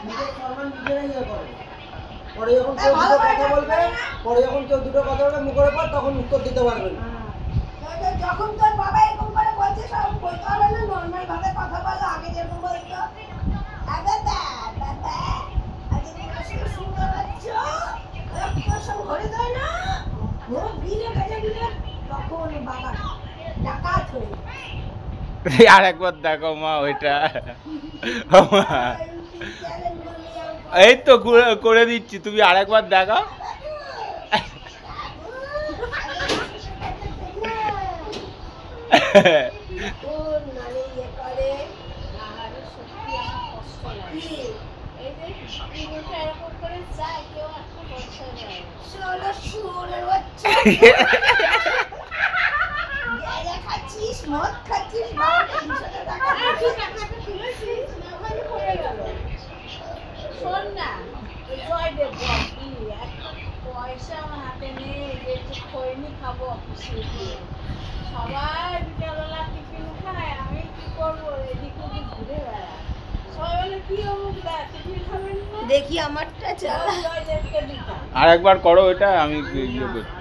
নিজের সম্মান নিজেরাই ইয়ে করে। পরে যখন কেউ দুটো কথা বলবে মুখের উপর, তখন উত্তর দিতে পারবে না। যখন তোর বাবা এরকম করে বলছে সব বলতে হবে না, নর্মাল ভাবে কথা বলো। আগে যেরকম বলতো আর একবার দেখো মা ওইটা। এই তো করে দিচ্ছি, তুমি আরেকবার দেখো। পয়সা আমার হাতে নেই, একটু খৈনি খাবো অফিসে গিয়ে। সবাই বিকালবেলা টিফিন খায়, আমি কি করবো? এদিক ওদিক ঘুরে বেড়া। সবাই বলে কি অমুক দা টিফিন খাবেন না? দেখি আমারটা চালা। আর একবার করো ওইটা, আমি ইয়ে করছি।